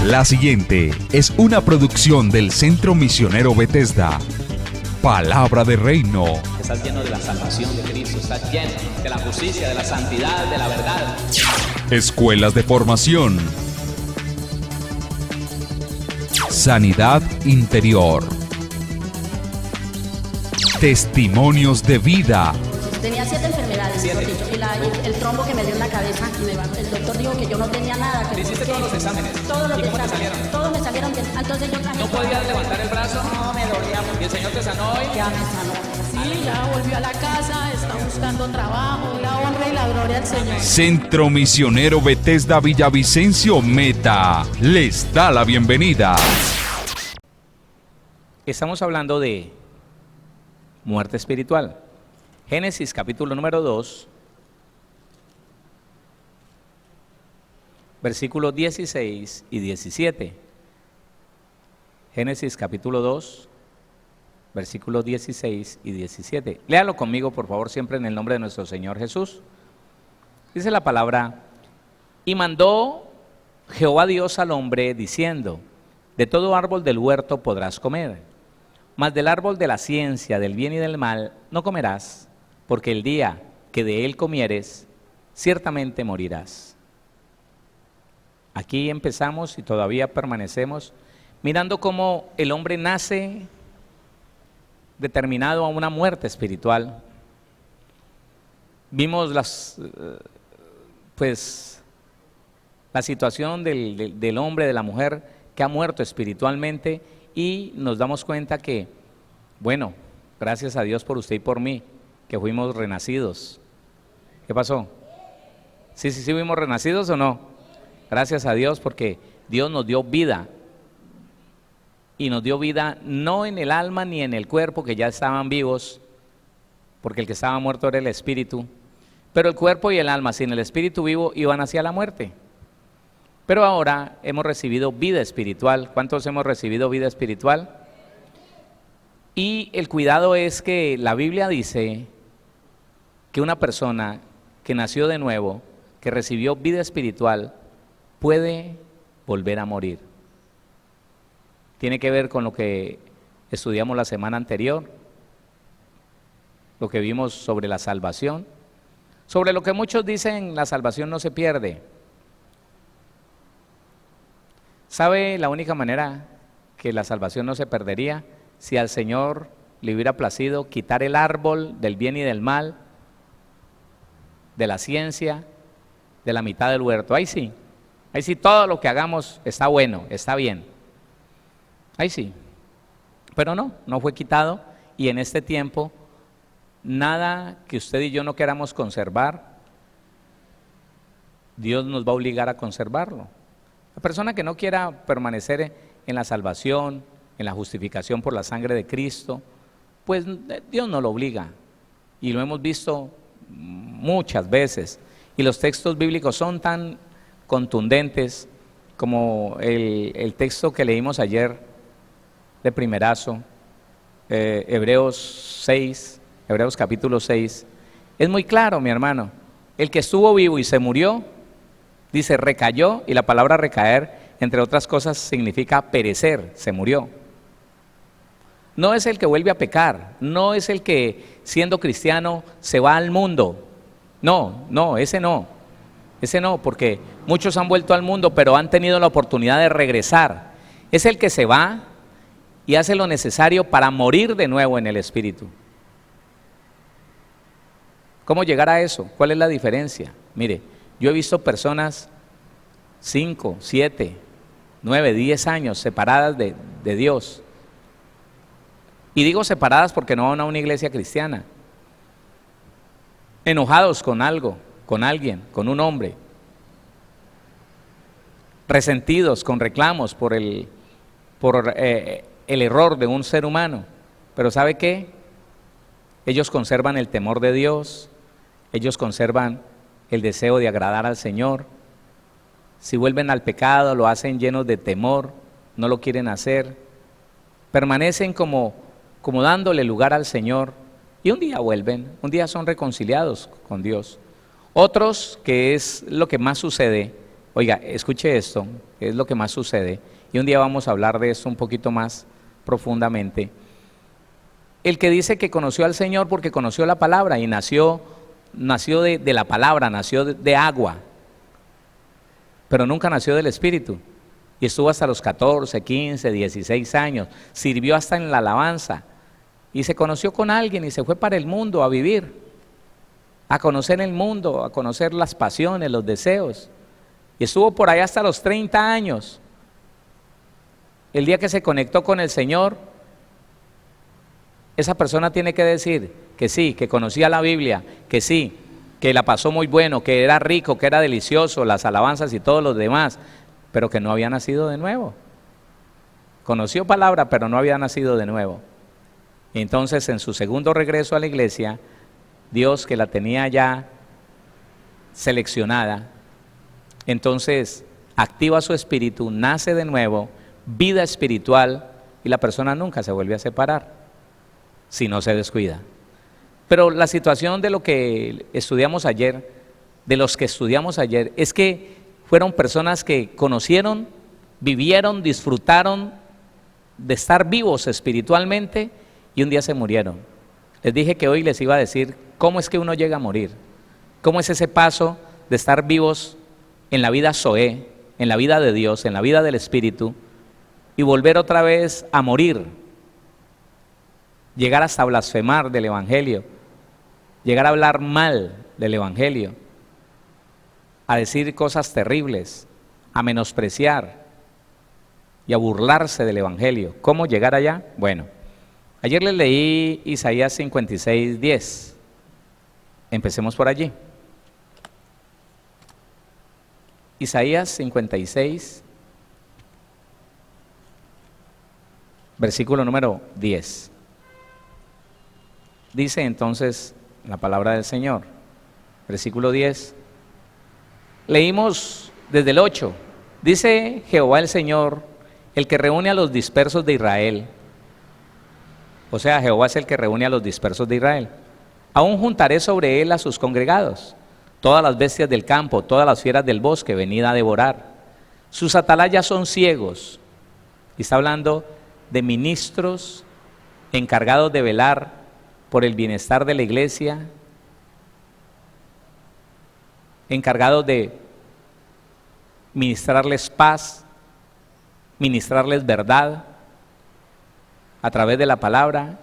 La siguiente es una producción del Centro Misionero Bethesda. Palabra de Reino. Estás lleno de la salvación de Cristo, estás lleno de la justicia, de la santidad, de la verdad. Escuelas de formación. Sanidad interior. Testimonios de vida. Tenía 7 enfermedades, mejor dicho, y el trombo que me dio en la cabeza, el doctor dijo que yo no tenía nada. ¿Le hiciste todos los exámenes? Todos los ¿Y cómo te exámenes, salieron? todos me salieron bien. Entonces yo ¿No podías levantar el brazo? No, me dolía mucho. ¿Y el Señor te sanó hoy? Ya me sanó. Sí, ya volvió a la casa, está buscando trabajo, la honra y la gloria al Señor. Centro Misionero Bethesda Villavicencio Meta les da la bienvenida. Estamos hablando de muerte espiritual. Génesis capítulo número 2, versículos 16 y 17. Génesis capítulo 2, versículos 16 y 17. Léalo conmigo, por favor, siempre en el nombre de nuestro Señor Jesús. Dice la palabra: y mandó Jehová Dios al hombre, diciendo: de todo árbol del huerto podrás comer, mas del árbol de la ciencia del bien y del mal no comerás, porque el día que de él comieres, ciertamente morirás. Aquí empezamos y todavía permanecemos mirando cómo el hombre nace determinado a una muerte espiritual. Vimos la situación del hombre, de la mujer que ha muerto espiritualmente, y nos damos cuenta que, bueno, gracias a Dios por usted y por mí, que fuimos renacidos. ¿Qué pasó? ¿Sí fuimos renacidos o no? Gracias a Dios, porque Dios nos dio vida. Y nos dio vida no en el alma ni en el cuerpo, que ya estaban vivos, porque el que estaba muerto era el espíritu. Pero el cuerpo y el alma sin el espíritu vivo iban hacia la muerte. Pero ahora hemos recibido vida espiritual. ¿Cuántos hemos recibido vida espiritual? Y el cuidado es que la Biblia dice que una persona que nació de nuevo, que recibió vida espiritual, puede volver a morir. Tiene que ver con lo que estudiamos la semana anterior, lo que vimos sobre la salvación, sobre lo que muchos dicen: la salvación no se pierde. ¿Sabe la única manera que la salvación no se perdería? Si al Señor le hubiera placido quitar el árbol del bien y del mal, de la ciencia, de la mitad del huerto. Ahí sí todo lo que hagamos está bueno, está bien. Ahí sí, pero no fue quitado, y en este tiempo nada que usted y yo no queramos conservar, Dios nos va a obligar a conservarlo. La persona que no quiera permanecer en la salvación, en la justificación por la sangre de Cristo, pues Dios no lo obliga, y lo hemos visto muchas veces, y los textos bíblicos son tan contundentes como el texto que leímos ayer de primerazo, Hebreos capítulo 6, es muy claro, mi hermano. El que estuvo vivo y se murió, dice, recayó, y la palabra recaer, entre otras cosas, significa perecer, se murió. No es el que vuelve a pecar, no es el que siendo cristiano se va al mundo, ese no, porque muchos han vuelto al mundo, pero han tenido la oportunidad de regresar. Es el que se va y hace lo necesario para morir de nuevo en el Espíritu. ¿Cómo llegar a eso? ¿Cuál es la diferencia? Mire, yo he visto personas 5, 7, 9, 10 años separadas de Dios. Y digo separadas porque no van a una iglesia cristiana. Enojados con algo, con alguien, con un hombre. Resentidos, con reclamos por el error de un ser humano. Pero ¿sabe qué? Ellos conservan el temor de Dios, ellos conservan el deseo de agradar al Señor. Si vuelven al pecado, lo hacen llenos de temor, no lo quieren hacer. Permanecen como dándole lugar al Señor, y un día vuelven, un día son reconciliados con Dios. Otros, que es lo que más sucede, Oiga, escuche esto, que es lo que más sucede, y un día vamos a hablar de esto un poquito más profundamente. El que dice que conoció al Señor porque conoció la palabra y nació de la palabra, nació de agua, pero nunca nació del Espíritu. Y estuvo hasta los 14, 15, 16 años, sirvió hasta en la alabanza, y se conoció con alguien y se fue para el mundo a vivir, a conocer el mundo, a conocer las pasiones, los deseos. Y estuvo por ahí hasta los 30 años. El día que se conectó con el Señor, esa persona tiene que decir que sí, que conocía la Biblia, que sí, que la pasó muy bueno, que era rico, que era delicioso, las alabanzas y todos los demás, pero que no había nacido de nuevo. Conoció palabra, pero no había nacido de nuevo. Entonces, en su segundo regreso a la iglesia, Dios, que la tenía ya seleccionada, entonces activa su espíritu, nace de nuevo, vida espiritual, y la persona nunca se vuelve a separar si no se descuida. Pero la situación de lo que estudiamos ayer, de los que estudiamos ayer, es que fueron personas que conocieron, vivieron, disfrutaron de estar vivos espiritualmente y un día se murieron. Les dije que hoy les iba a decir cómo es que uno llega a morir, cómo es ese paso de estar vivos en la vida Zoé, en la vida de Dios, en la vida del Espíritu, y volver otra vez a morir, llegar hasta blasfemar del Evangelio, llegar a hablar mal del Evangelio, a decir cosas terribles, a menospreciar y a burlarse del Evangelio. ¿Cómo llegar allá? Bueno, ayer les leí Isaías 56, 10. Empecemos por allí. Isaías 56, versículo número 10. Dice entonces la palabra del Señor, versículo 10. Leímos desde el 8. Dice Jehová el Señor, el que reúne a los dispersos de Israel. O sea, Jehová es el que reúne a los dispersos de Israel. Aún juntaré sobre él a sus congregados, todas las bestias del campo, todas las fieras del bosque, venid a devorar. Sus atalayas son ciegos. Y está hablando de ministros encargados de velar por el bienestar de la iglesia, encargados de ministrarles paz, ministrarles verdad a través de la palabra.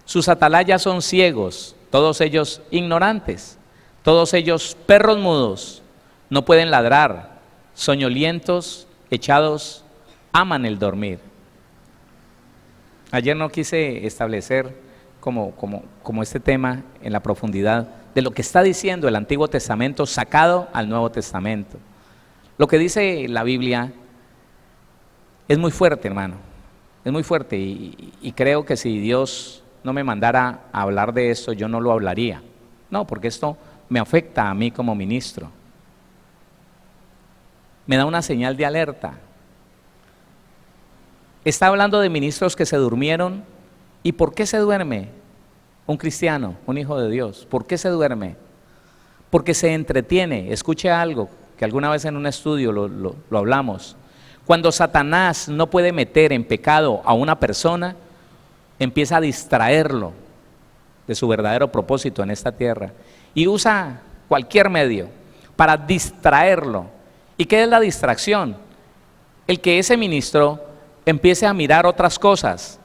Sus atalayas son ciegos, todos ellos ignorantes, todos ellos perros mudos, no pueden ladrar, soñolientos, echados, aman el dormir. Ayer no quise establecer como este tema en la profundidad de lo que está diciendo el Antiguo Testamento sacado al Nuevo Testamento. Lo que dice la Biblia es muy fuerte, hermano, es muy fuerte, y creo que si Dios no me mandara a hablar de esto, yo no lo hablaría. No, porque esto me afecta a mí como ministro. Me da una señal de alerta. Está hablando de ministros que se durmieron. ¿Y por qué se duerme un cristiano, un hijo de Dios? ¿Por qué se duerme? Porque se entretiene. Escuche algo que alguna vez en un estudio lo hablamos. Cuando Satanás no puede meter en pecado a una persona, empieza a distraerlo de su verdadero propósito en esta tierra y usa cualquier medio para distraerlo. ¿Y qué es la distracción? El que ese ministro empiece a mirar otras cosas,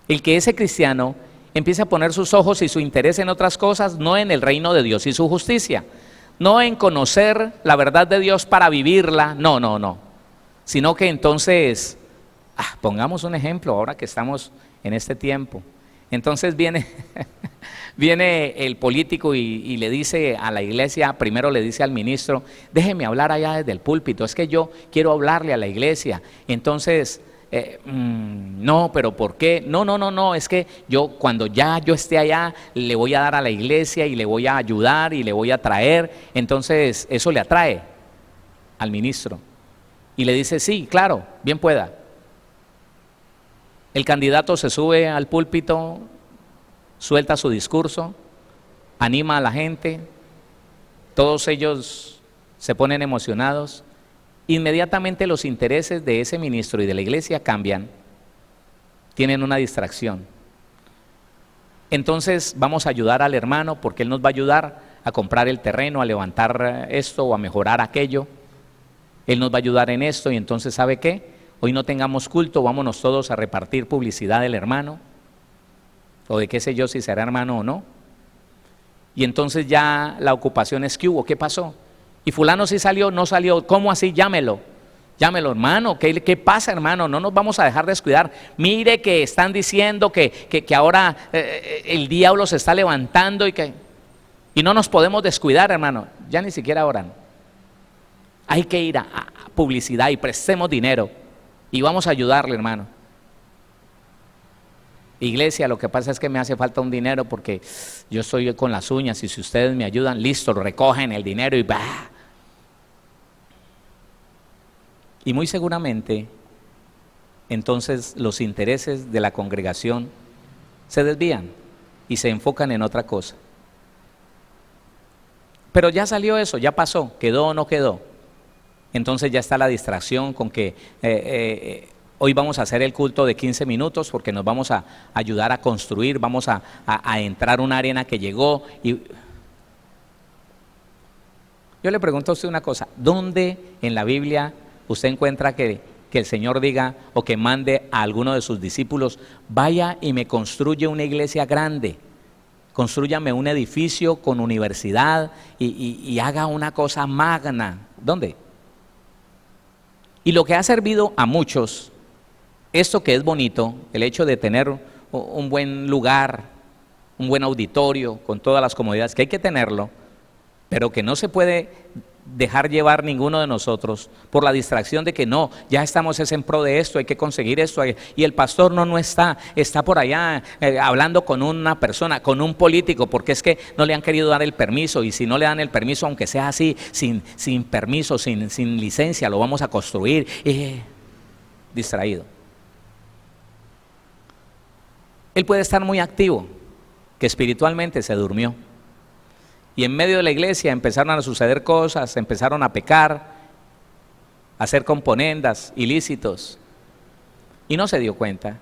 el que ese cristiano empiece a poner sus ojos y su interés en otras cosas, no en el reino de Dios y su justicia, no en conocer la verdad de Dios para vivirla, no, sino que entonces, pongamos un ejemplo ahora que estamos en este tiempo. Entonces viene el político y le dice a la iglesia, primero le dice al ministro, déjeme hablar allá desde el púlpito, es que yo quiero hablarle a la iglesia. Entonces, no, pero ¿por qué? No, es que cuando yo esté allá, le voy a dar a la iglesia y le voy a ayudar y le voy a traer. Entonces, eso le atrae al ministro. Y le dice, sí, claro, bien pueda. El candidato se sube al púlpito, suelta su discurso, anima a la gente, todos ellos se ponen emocionados, inmediatamente los intereses de ese ministro y de la iglesia cambian, tienen una distracción. Entonces vamos a ayudar al hermano porque él nos va a ayudar a comprar el terreno, a levantar esto o a mejorar aquello. Él nos va a ayudar en esto y entonces ¿sabe qué? Hoy no tengamos culto, vámonos todos a repartir publicidad del hermano o de qué sé yo si será hermano o no. Y entonces ya la ocupación es que hubo, ¿qué pasó? Y fulano sí salió, no salió, ¿cómo así? Llámelo, hermano, ¿qué pasa, hermano? No nos vamos a dejar descuidar. Mire que están diciendo que ahora el diablo se está levantando y no nos podemos descuidar, hermano. Ya ni siquiera oran. Hay que ir a publicidad y prestemos dinero y vamos a ayudarle, hermano. Iglesia, lo que pasa es que me hace falta un dinero porque yo estoy con las uñas y si ustedes me ayudan, listo, lo recogen el dinero y ¡bah! Y muy seguramente, entonces los intereses de la congregación se desvían y se enfocan en otra cosa. Pero ya salió eso, ya pasó, quedó o no quedó. Entonces ya está la distracción con que hoy vamos a hacer el culto de 15 minutos porque nos vamos a ayudar a construir, vamos a entrar una arena que llegó. Y yo le pregunto a usted una cosa, ¿dónde en la Biblia usted encuentra que el Señor diga o que mande a alguno de sus discípulos, vaya y me construye una iglesia grande, constrúyame un edificio con universidad y haga una cosa magna? ¿Dónde? Y lo que ha servido a muchos, esto que es bonito, el hecho de tener un buen lugar, un buen auditorio, con todas las comodidades, que hay que tenerlo, pero que no se puede dejar llevar ninguno de nosotros por la distracción de que no, ya estamos en pro de esto, hay que conseguir esto, y el pastor no está por allá hablando con una persona, con un político, porque es que no le han querido dar el permiso, y si no le dan el permiso, aunque sea así, sin permiso, sin licencia, lo vamos a construir, distraído. Él puede estar muy activo, que espiritualmente se durmió. Y en medio de la iglesia empezaron a suceder cosas, empezaron a pecar, a hacer componendas, ilícitos. Y no se dio cuenta.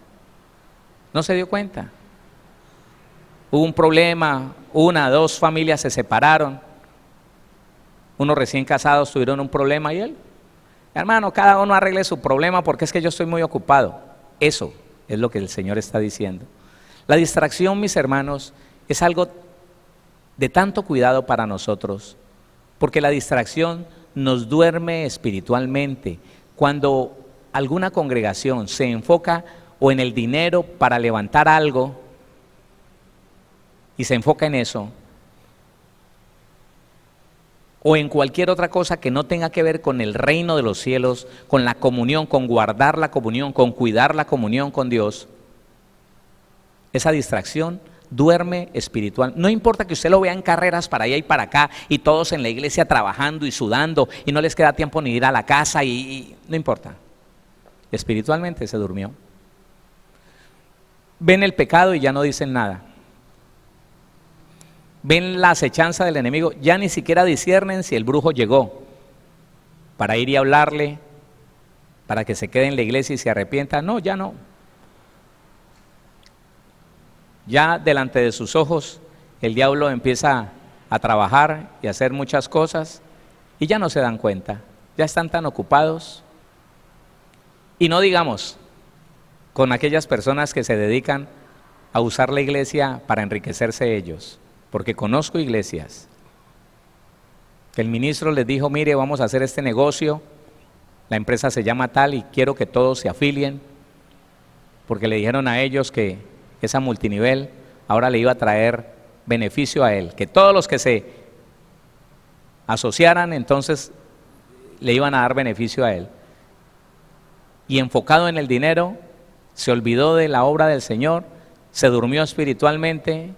No se dio cuenta. Hubo un problema, 1, 2 familias se separaron. Unos recién casados tuvieron un problema y él, hermano, cada uno arregle su problema porque es que yo estoy muy ocupado. Eso es lo que el Señor está diciendo. La distracción, mis hermanos, es algo de tanto cuidado para nosotros, porque la distracción nos duerme espiritualmente. Cuando alguna congregación se enfoca o en el dinero para levantar algo y se enfoca en eso, o en cualquier otra cosa que no tenga que ver con el reino de los cielos, con la comunión, con guardar la comunión, con cuidar la comunión con Dios, esa distracción duerme espiritual. No importa que usted lo vea en carreras para allá y para acá y todos en la iglesia trabajando y sudando y no les queda tiempo ni ir a la casa y no importa. Espiritualmente se durmió. Ven el pecado y ya no dicen nada. Ven la acechanza del enemigo, ya ni siquiera disciernen si el brujo llegó para ir y hablarle, para que se quede en la iglesia y se arrepienta. No, ya no. Ya delante de sus ojos el diablo empieza a trabajar y a hacer muchas cosas y ya no se dan cuenta, ya están tan ocupados. Y no digamos con aquellas personas que se dedican a usar la iglesia para enriquecerse ellos, porque conozco iglesias que el ministro les dijo, mire, vamos a hacer este negocio, la empresa se llama tal y quiero que todos se afilien, porque le dijeron a ellos que esa multinivel ahora le iba a traer beneficio a él, que todos los que se asociaran entonces le iban a dar beneficio a él. Y enfocado en el dinero, se olvidó de la obra del Señor, se durmió espiritualmente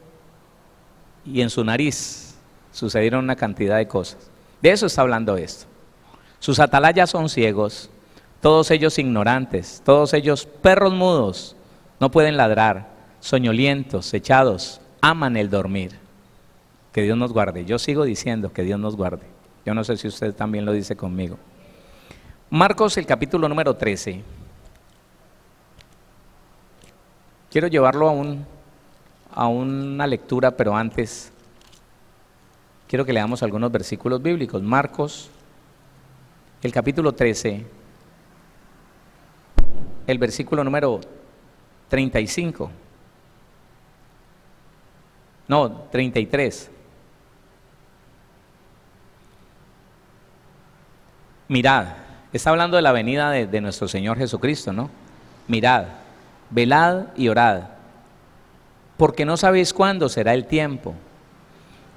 y en su nariz sucedieron una cantidad de cosas. De eso está hablando esto. Sus atalayas son ciegos, todos ellos ignorantes, todos ellos perros mudos, no pueden ladrar, soñolientos, echados, aman el dormir. Que Dios nos guarde. Yo sigo diciendo que Dios nos guarde. Yo no sé si usted también lo dice conmigo. Marcos, el capítulo número 13. Quiero llevarlo a una lectura, pero antes quiero que leamos algunos versículos bíblicos. Marcos, el capítulo 13, el versículo número 35. No, 33. Mirad, está hablando de la venida de nuestro Señor Jesucristo, ¿no? Mirad, velad y orad, porque no sabéis cuándo será el tiempo.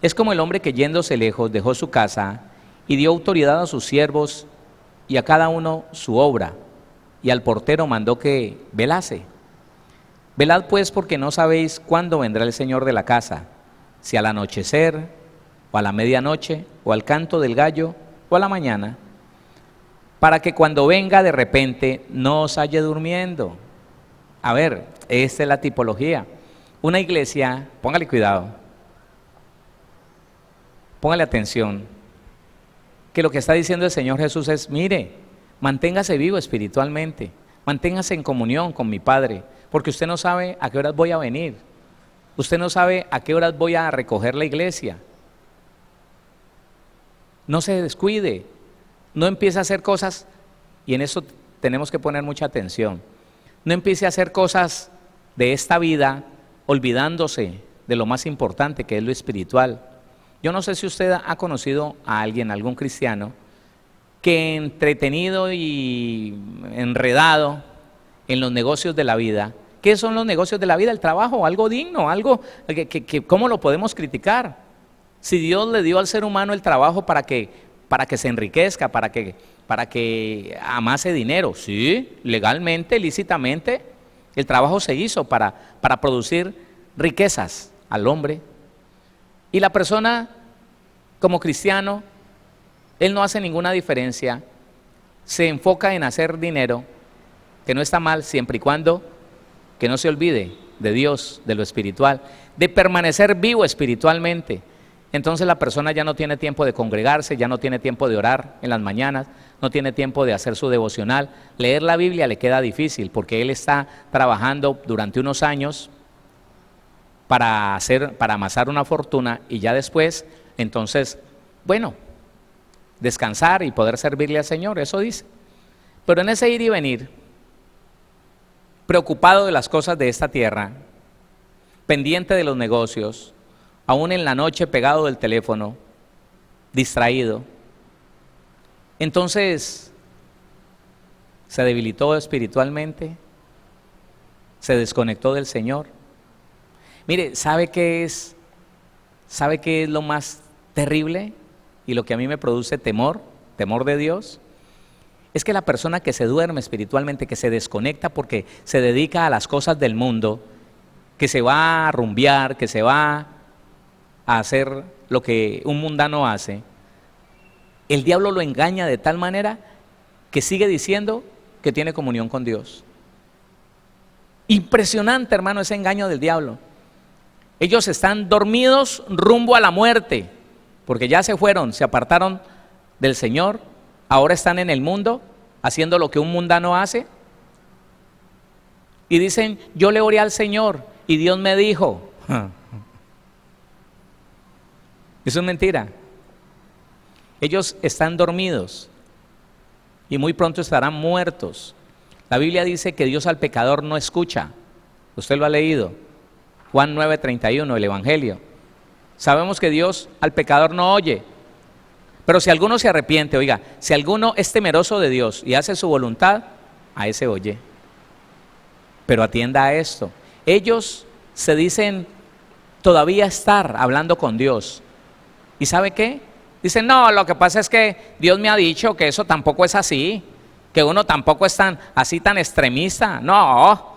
Es como el hombre que yéndose lejos dejó su casa y dio autoridad a sus siervos y a cada uno su obra, y al portero mandó que velase. Velad pues, porque no sabéis cuándo vendrá el Señor de la casa, si al anochecer, o a la medianoche, o al canto del gallo, o a la mañana, para que cuando venga de repente no os halle durmiendo. A ver, esta es la tipología. Una iglesia, póngale cuidado, póngale atención, que lo que está diciendo el Señor Jesús es, mire, manténgase vivo espiritualmente, manténgase en comunión con mi Padre, porque usted no sabe a qué horas voy a venir, usted no sabe a qué horas voy a recoger la iglesia. No se descuide, no empiece a hacer cosas, y en eso tenemos que poner mucha atención, no empiece a hacer cosas de esta vida olvidándose de lo más importante, que es lo espiritual. Yo no sé si usted ha conocido a alguien, algún cristiano, que entretenido y enredado en los negocios de la vida. ¿Qué son los negocios de la vida? El trabajo, algo digno, algo que ¿cómo lo podemos criticar? Si Dios le dio al ser humano el trabajo para que se enriquezca, para que amase dinero, sí, legalmente, lícitamente, el trabajo se hizo para producir riquezas al hombre. Y la persona, como cristiano, él no hace ninguna diferencia, se enfoca en hacer dinero, que no está mal, siempre y cuando que no se olvide de Dios, de lo espiritual, de permanecer vivo espiritualmente. Entonces la persona ya no tiene tiempo de congregarse, ya no tiene tiempo de orar en las mañanas, no tiene tiempo de hacer su devocional. Leer la Biblia le queda difícil porque él está trabajando durante unos años para amasar una fortuna, y ya después, entonces, bueno, descansar y poder servirle al Señor, eso dice. Pero en ese ir y venir, preocupado de las cosas de esta tierra, pendiente de los negocios, aún en la noche pegado del teléfono, distraído, entonces se debilitó espiritualmente, se desconectó del Señor. Mire, ¿sabe qué es lo más terrible y lo que a mí me produce temor de Dios? Es que la persona que se duerme espiritualmente, que se desconecta porque se dedica a las cosas del mundo, que se va a rumbear, que se va a hacer lo que un mundano hace, el diablo lo engaña de tal manera que sigue diciendo que tiene comunión con Dios. Impresionante, hermano, ese engaño del diablo. Ellos están dormidos rumbo a la muerte, porque ya se fueron, se apartaron del Señor, ahora están en el mundo haciendo lo que un mundano hace, y dicen, yo le oré al Señor y Dios me dijo. Eso es mentira. Ellos están dormidos y muy pronto estarán muertos. La Biblia dice que Dios al pecador no escucha. Usted lo ha leído, Juan 9:31, el Evangelio. Sabemos que Dios al pecador no oye, pero si alguno se arrepiente, oiga, si alguno es temeroso de Dios y hace su voluntad, a ese oye. Pero atienda a esto, ellos se dicen todavía estar hablando con Dios, ¿y sabe qué? Dicen, no, lo que pasa es que Dios me ha dicho que eso tampoco es así, que uno tampoco es tan extremista, no,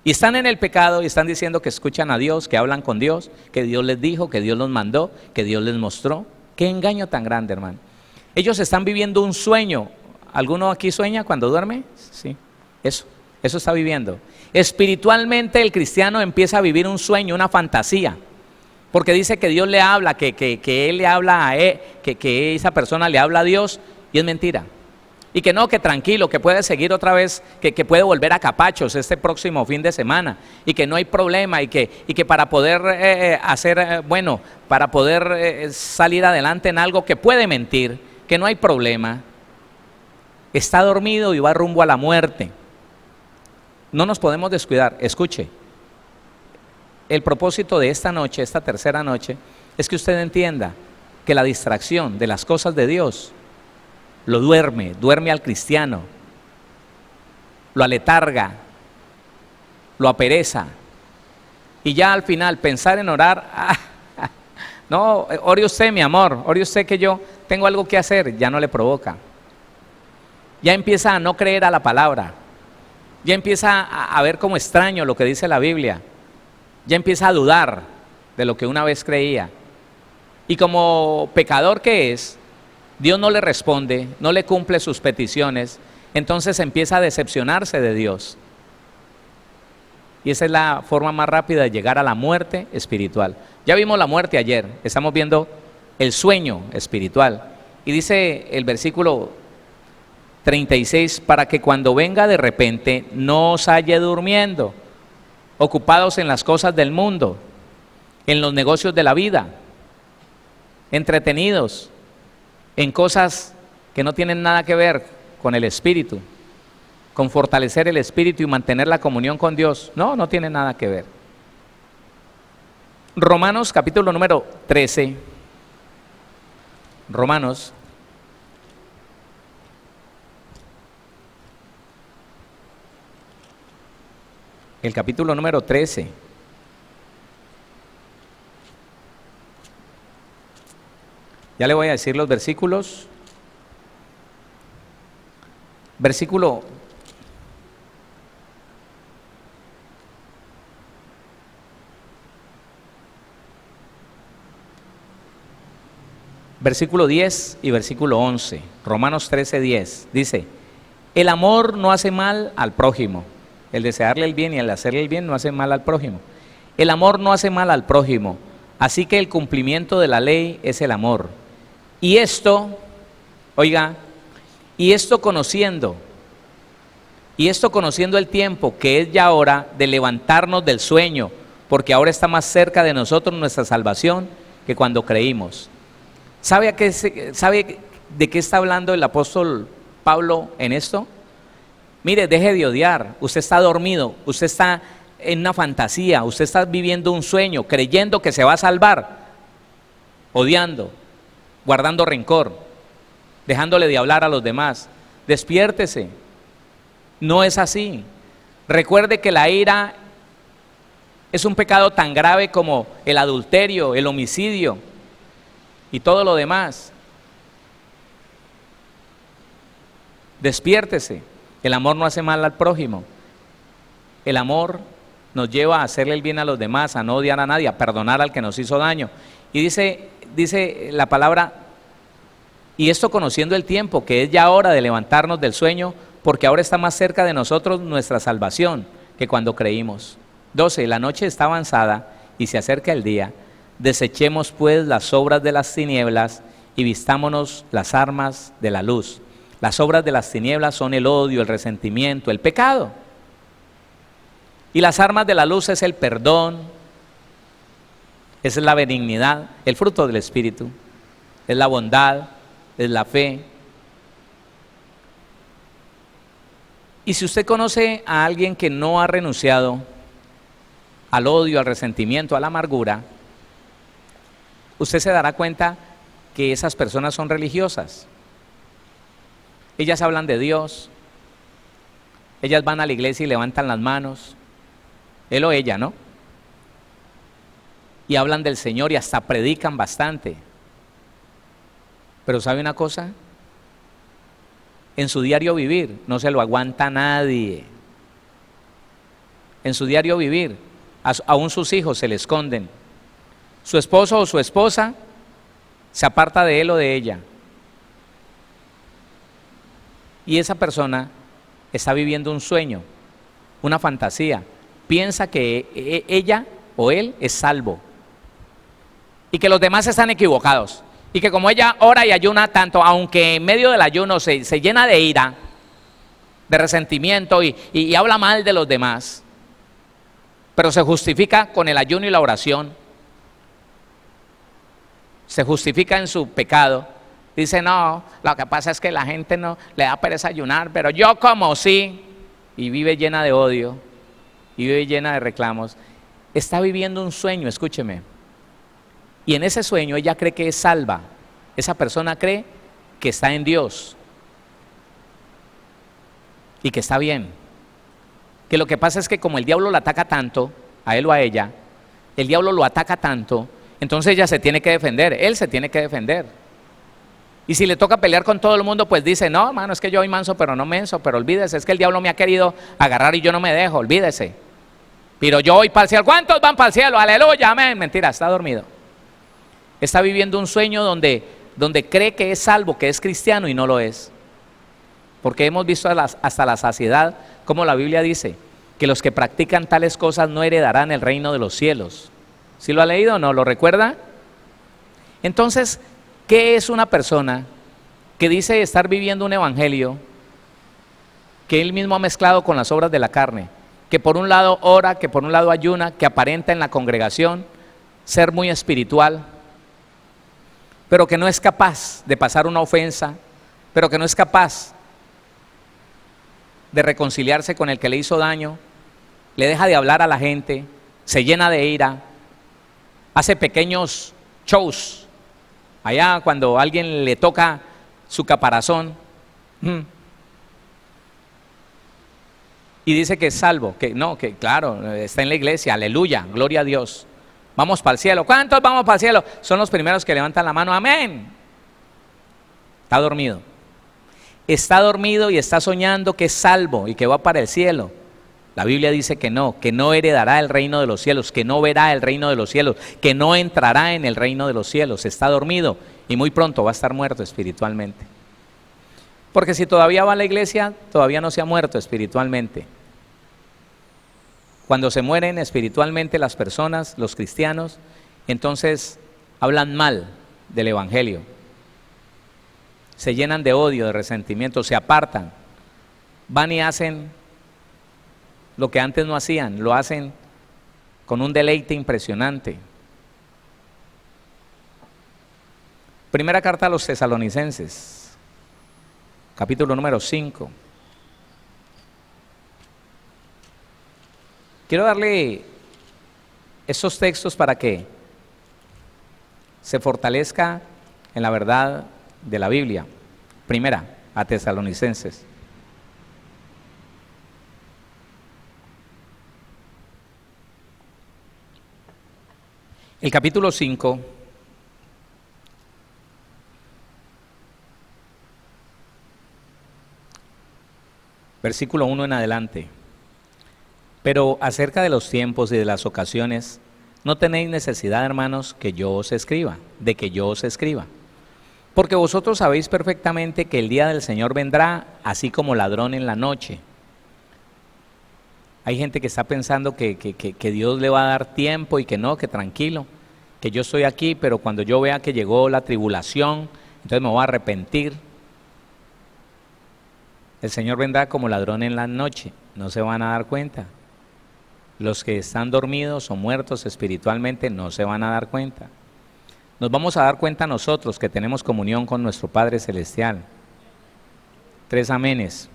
y están en el pecado y están diciendo que escuchan a Dios, que hablan con Dios, que Dios les dijo, que Dios los mandó, que Dios les mostró. Qué engaño tan grande, hermano. Ellos están viviendo un sueño. ¿Alguno aquí sueña cuando duerme? Sí, eso está viviendo. Espiritualmente el cristiano empieza a vivir un sueño, una fantasía. Porque dice que Dios le habla, que él le habla a él, que esa persona le habla a Dios, y es mentira. Y que no, que tranquilo, que puede seguir otra vez, que puede volver a Capachos este próximo fin de semana, y que no hay problema, y que para poder para poder salir adelante en algo, que puede mentir, que no hay problema. Está dormido y va rumbo a la muerte. No nos podemos descuidar. Escuche, el propósito de esta noche, esta tercera noche, es que usted entienda que la distracción de las cosas de Dios lo duerme al cristiano, lo aletarga, lo apereza, y ya al final pensar en orar, no, ore usted mi amor, ore usted que yo tengo algo que hacer, ya no le provoca. Ya empieza a no creer a la palabra, ya empieza a ver como extraño lo que dice la Biblia, ya empieza a dudar de lo que una vez creía, y como pecador que es, Dios no le responde, no le cumple sus peticiones, entonces empieza a decepcionarse de Dios. Y esa es la forma más rápida de llegar a la muerte espiritual. Ya vimos la muerte ayer, estamos viendo el sueño espiritual. Y dice el versículo 36, para que cuando venga de repente no os halle durmiendo, ocupados en las cosas del mundo, en los negocios de la vida, entretenidos en cosas que no tienen nada que ver con el espíritu, con fortalecer el espíritu y mantener la comunión con Dios. No tiene nada que ver. Romanos capítulo número 13. Romanos el capítulo número 13. Ya le voy a decir los versículos. Versículo 10 y versículo 11. Romanos 13:10. Dice: el amor no hace mal al prójimo. El desearle el bien y el hacerle el bien no hace mal al prójimo. El amor no hace mal al prójimo. Así que el cumplimiento de la ley es el amor. Y esto, oiga, y esto conociendo el tiempo, que es ya hora de levantarnos del sueño, porque ahora está más cerca de nosotros nuestra salvación que cuando creímos. ¿Sabe de qué está hablando el apóstol Pablo en esto? Mire, deje de odiar. Usted está dormido, usted está en una fantasía, usted está viviendo un sueño, creyendo que se va a salvar, odiando, guardando rencor, dejándole de hablar a los demás. Despiértese, no es así. Recuerde que la ira es un pecado tan grave como el adulterio, el homicidio y todo lo demás. Despiértese. El amor no hace mal al prójimo. El amor nos lleva a hacerle el bien a los demás, a no odiar a nadie, a perdonar al que nos hizo daño. Y dice la palabra: y esto conociendo el tiempo, que es ya hora de levantarnos del sueño, porque ahora está más cerca de nosotros nuestra salvación que cuando creímos. 12. La noche está avanzada y se acerca el día. Desechemos pues las obras de las tinieblas y vistámonos las armas de la luz. Las obras de las tinieblas son el odio, el resentimiento, el pecado. Y las armas de la luz es el perdón, es la benignidad, el fruto del Espíritu, es la bondad, es la fe. Y si usted conoce a alguien que no ha renunciado al odio, al resentimiento, a la amargura, usted se dará cuenta que esas personas son religiosas. Ellas hablan de Dios, ellas van a la iglesia y levantan las manos, él o ella, ¿no? Y hablan del Señor y hasta predican bastante. Pero ¿sabe una cosa? En su diario vivir no se lo aguanta nadie. En su diario vivir, aún sus hijos se le esconden. Su esposo o su esposa se aparta de él o de ella. Y esa persona está viviendo un sueño, una fantasía. Piensa que ella o él es salvo. y que los demás están equivocados. Y que como ella ora y ayuna tanto, aunque en medio del ayuno se llena de ira, de resentimiento y habla mal de los demás, pero se justifica con el ayuno y la oración, se justifica en su pecado, dice no, lo que pasa es que la gente no le da pereza ayunar, pero yo como sí, y vive llena de odio, y vive llena de reclamos, está viviendo un sueño, escúcheme, y en ese sueño ella cree que es salva, esa persona cree que está en Dios, y que está bien, que lo que pasa es que como el diablo la ataca tanto, a él o a ella, el diablo lo ataca tanto, entonces ella se tiene que defender, él se tiene que defender. Y si le toca pelear con todo el mundo, pues dice, no hermano, es que yo soy manso pero no menso, pero olvídese, es que el diablo me ha querido agarrar y yo no me dejo, olvídese. Pero yo voy para el cielo, ¿cuántos van para el cielo? Aleluya, amén. Mentira, está dormido. Está viviendo un sueño donde cree que es salvo, que es cristiano y no lo es. Porque hemos visto hasta la saciedad, como la Biblia dice, que los que practican tales cosas no heredarán el reino de los cielos. ¿Sí lo ha leído o no? ¿Lo recuerda? Entonces, ¿qué es una persona que dice estar viviendo un evangelio que él mismo ha mezclado con las obras de la carne? Que por un lado ora, que por un lado ayuna, que aparenta en la congregación ser muy espiritual, pero que no es capaz de pasar una ofensa, pero que no es capaz de reconciliarse con el que le hizo daño, le deja de hablar a la gente, se llena de ira, hace pequeños shows, allá cuando alguien le toca su caparazón, y dice que es salvo, que no, que claro, está en la iglesia, aleluya, gloria a Dios, vamos para el cielo. ¿Cuántos vamos para el cielo? Son los primeros que levantan la mano, amén. Está dormido. Está dormido y está soñando que es salvo y que va para el cielo. La Biblia dice que no heredará el reino de los cielos, que no verá el reino de los cielos, que no entrará en el reino de los cielos. Está dormido y muy pronto va a estar muerto espiritualmente. Porque si todavía va a la iglesia, todavía no se ha muerto espiritualmente. Cuando se mueren espiritualmente las personas, los cristianos, entonces hablan mal del evangelio. Se llenan de odio, de resentimiento, se apartan, van y hacen lo que antes no hacían, lo hacen con un deleite impresionante. Primera carta a los Tesalonicenses, capítulo número 5. Quiero darle estos textos para que se fortalezca en la verdad de la Biblia. Primera a Tesalonicenses. El capítulo 5, versículo 1 en adelante. Pero acerca de los tiempos y de las ocasiones, no tenéis necesidad, hermanos, de que yo os escriba, porque vosotros sabéis perfectamente que el día del Señor vendrá así como ladrón en la noche. Hay gente que está pensando que Dios le va a dar tiempo y que no, que tranquilo, que yo estoy aquí, pero cuando yo vea que llegó la tribulación, entonces me voy a arrepentir. El Señor vendrá como ladrón en la noche, no se van a dar cuenta. Los que están dormidos o muertos espiritualmente no se van a dar cuenta. Nos vamos a dar cuenta nosotros que tenemos comunión con nuestro Padre Celestial. 3 amenes.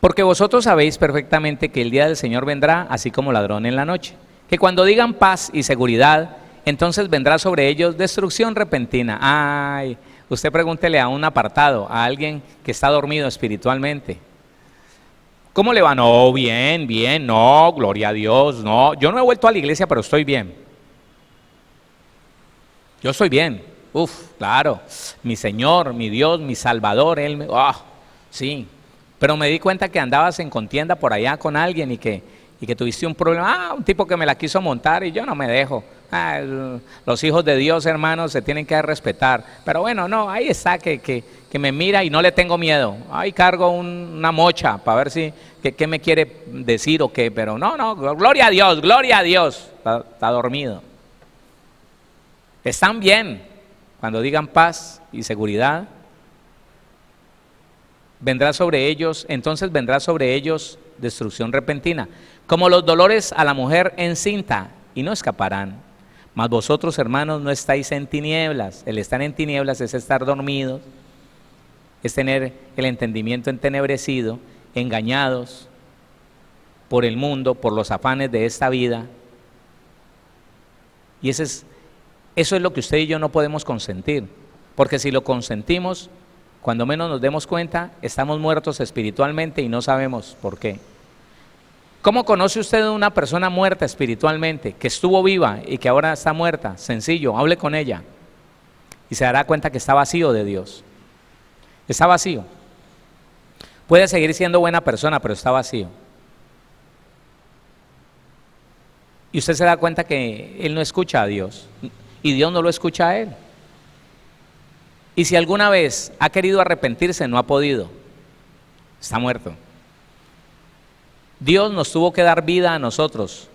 Porque vosotros sabéis perfectamente que el día del Señor vendrá así como ladrón en la noche. Que cuando digan paz y seguridad, entonces vendrá sobre ellos destrucción repentina. Ay, usted pregúntele a un apartado, a alguien que está dormido espiritualmente. ¿Cómo le va? No, bien, no, gloria a Dios, no. Yo no he vuelto a la iglesia, pero estoy bien. Yo estoy bien. Claro, mi Señor, mi Dios, mi Salvador, Él me... sí, pero me di cuenta que andabas en contienda por allá con alguien y que tuviste un problema, un tipo que me la quiso montar y yo no me dejo. Los hijos de Dios, hermanos, se tienen que respetar. Pero bueno, no, ahí está, que me mira y no le tengo miedo. Ahí cargo una mocha para ver si, qué me quiere decir o qué, pero no, gloria a Dios, está dormido. Están bien. Cuando digan paz y seguridad, entonces vendrá sobre ellos destrucción repentina, como los dolores a la mujer encinta, y no escaparán. Mas vosotros, hermanos, no estáis en tinieblas. El estar en tinieblas es estar dormidos, es tener el entendimiento entenebrecido, engañados por el mundo, por los afanes de esta vida. Y eso es lo que usted y yo no podemos consentir, porque si lo consentimos, cuando menos nos demos cuenta, estamos muertos espiritualmente y no sabemos por qué. ¿Cómo conoce usted una persona muerta espiritualmente, que estuvo viva y que ahora está muerta? Sencillo, hable con ella y se dará cuenta que está vacío de Dios. Está vacío. Puede seguir siendo buena persona, pero está vacío. Y usted se da cuenta que él no escucha a Dios y Dios no lo escucha a él. Y si alguna vez ha querido arrepentirse, no ha podido. Está muerto. Dios nos tuvo que dar vida a nosotros,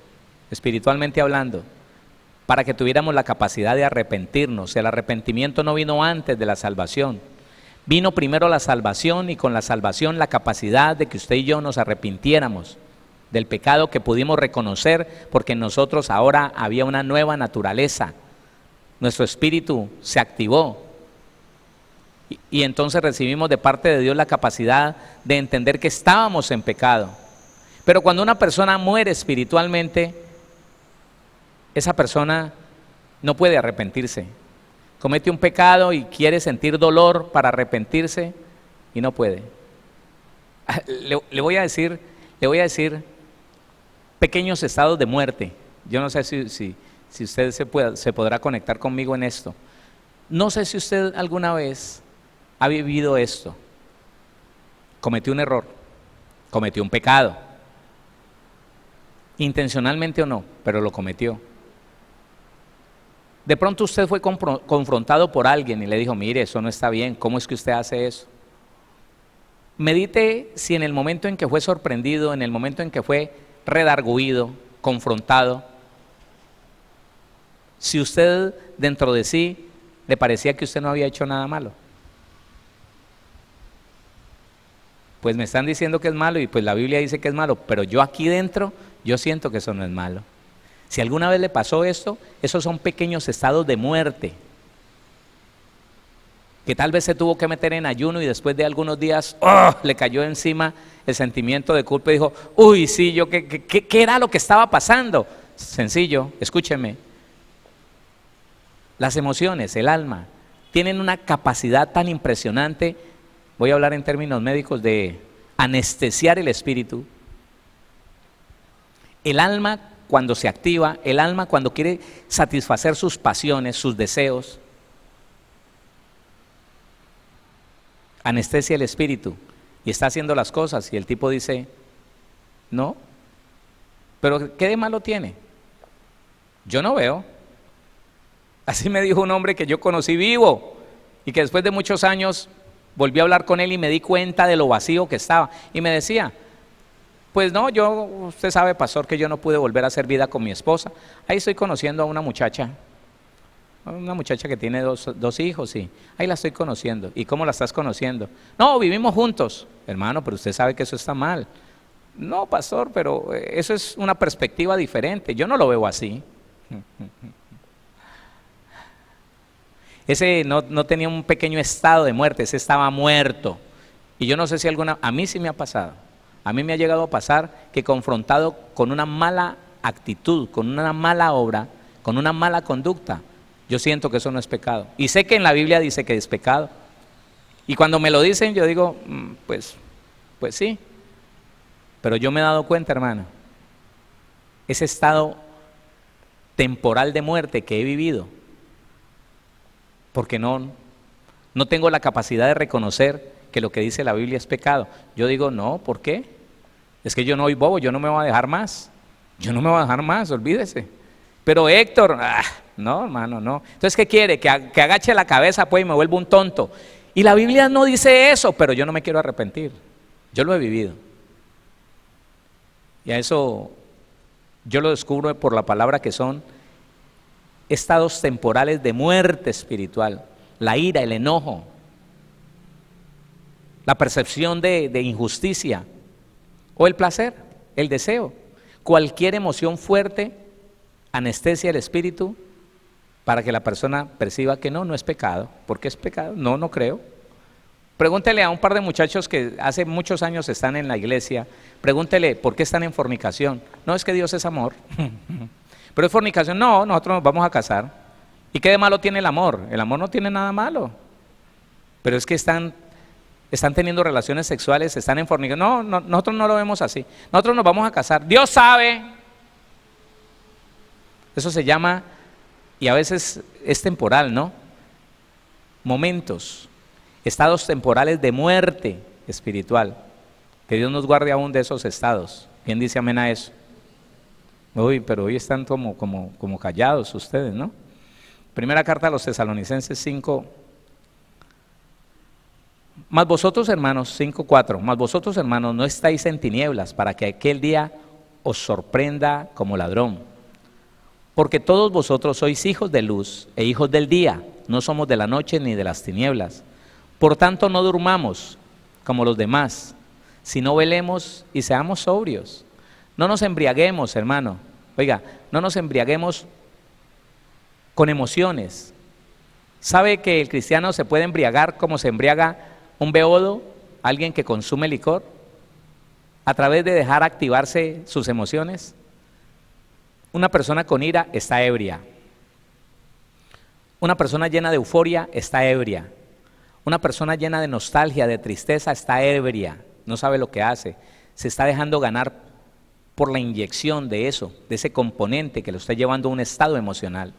espiritualmente hablando, para que tuviéramos la capacidad de arrepentirnos. El arrepentimiento no vino antes de la salvación. Vino primero la salvación y con la salvación la capacidad de que usted y yo nos arrepintiéramos del pecado que pudimos reconocer, porque en nosotros ahora había una nueva naturaleza. Nuestro espíritu se activó y entonces recibimos de parte de Dios la capacidad de entender que estábamos en pecado. Pero cuando una persona muere espiritualmente, esa persona no puede arrepentirse. Comete un pecado y quiere sentir dolor para arrepentirse y no puede. Le voy a decir pequeños estados de muerte. Yo no sé si usted se podrá conectar conmigo en esto. No sé si usted alguna vez ha vivido esto. Cometió un error, cometió un pecado, intencionalmente o no, pero lo cometió. De pronto usted fue confrontado por alguien y le dijo, mire, eso no está bien, ¿cómo es que usted hace eso? Medite si en el momento en que fue sorprendido, en el momento en que fue redarguido, confrontado, si usted dentro de sí le parecía que usted no había hecho nada malo. Pues me están diciendo que es malo y pues la Biblia dice que es malo, pero yo aquí dentro, yo siento que eso no es malo. Si alguna vez le pasó esto, esos son pequeños estados de muerte, que tal vez se tuvo que meter en ayuno y después de algunos días, le cayó encima el sentimiento de culpa y dijo, uy, sí, ¿qué era lo que estaba pasando? Sencillo, escúcheme. Las emociones, el alma, tienen una capacidad tan impresionante, voy a hablar en términos médicos, de anestesiar el espíritu. El alma cuando se activa, el alma cuando quiere satisfacer sus pasiones, sus deseos, anestesia el espíritu y está haciendo las cosas y el tipo dice, no, pero ¿qué de malo tiene? Yo no veo. Así me dijo un hombre que yo conocí vivo y que después de muchos años volví a hablar con él y me di cuenta de lo vacío que estaba y me decía, pues no, usted sabe, pastor, que yo no pude volver a hacer vida con mi esposa. Ahí estoy conociendo a una muchacha que tiene dos hijos, y ahí la estoy conociendo. ¿Y cómo la estás conociendo? No, vivimos juntos. Hermano, pero usted sabe que eso está mal. No, pastor, pero eso es una perspectiva diferente. Yo no lo veo así. Ese no tenía un pequeño estado de muerte, ese estaba muerto. Y yo no sé si a mí sí me ha pasado. A mí me ha llegado a pasar que confrontado con una mala actitud, con una mala obra, con una mala conducta, yo siento que eso no es pecado. Y sé que en la Biblia dice que es pecado. Y cuando me lo dicen yo digo, pues sí. Pero yo me he dado cuenta, hermano, ese estado temporal de muerte que he vivido, porque no tengo la capacidad de reconocer que lo que dice la Biblia es pecado. Yo digo, no, ¿por qué? Es que yo no soy bobo, yo no me voy a dejar más. Yo no me voy a dejar más, olvídese. Pero Héctor, no, hermano, no. Entonces, ¿qué quiere? Que agache la cabeza, pues, y me vuelva un tonto. Y la Biblia no dice eso, pero yo no me quiero arrepentir. Yo lo he vivido. Y a eso yo lo descubro por la palabra que son estados temporales de muerte espiritual, la ira, el enojo, la percepción de injusticia, o el placer, el deseo. Cualquier emoción fuerte anestesia el espíritu para que la persona perciba que no es pecado. ¿Por qué es pecado? No creo. Pregúntele a un par de muchachos que hace muchos años están en la iglesia, pregúntele por qué están en fornicación. No, es que Dios es amor. Pero es fornicación, no, nosotros nos vamos a casar. ¿Y qué de malo tiene el amor? El amor no tiene nada malo. Pero es que están teniendo relaciones sexuales, están en fornicación. No, nosotros no lo vemos así. Nosotros nos vamos a casar. Dios sabe. Eso se llama, y a veces es temporal, ¿no? Momentos, estados temporales de muerte espiritual. Que Dios nos guarde aún de esos estados. ¿Quién dice amén a eso? Uy, pero hoy están como callados ustedes, ¿no? Primera carta a los Tesalonicenses 5. Mas vosotros, hermanos, 5:4, mas vosotros, hermanos, no estáis en tinieblas para que aquel día os sorprenda como ladrón. Porque todos vosotros sois hijos de luz e hijos del día, no somos de la noche ni de las tinieblas. Por tanto, no durmamos como los demás, sino velemos y seamos sobrios. No nos embriaguemos, hermano. Oiga, no nos embriaguemos con emociones. ¿Sabe que el cristiano se puede embriagar como se embriaga un beodo, alguien que consume licor, a través de dejar activarse sus emociones? Una persona con ira está ebria. Una persona llena de euforia está ebria. Una persona llena de nostalgia, de tristeza, está ebria. No sabe lo que hace. Se está dejando ganar por la inyección de eso, de ese componente que lo está llevando a un estado emocional.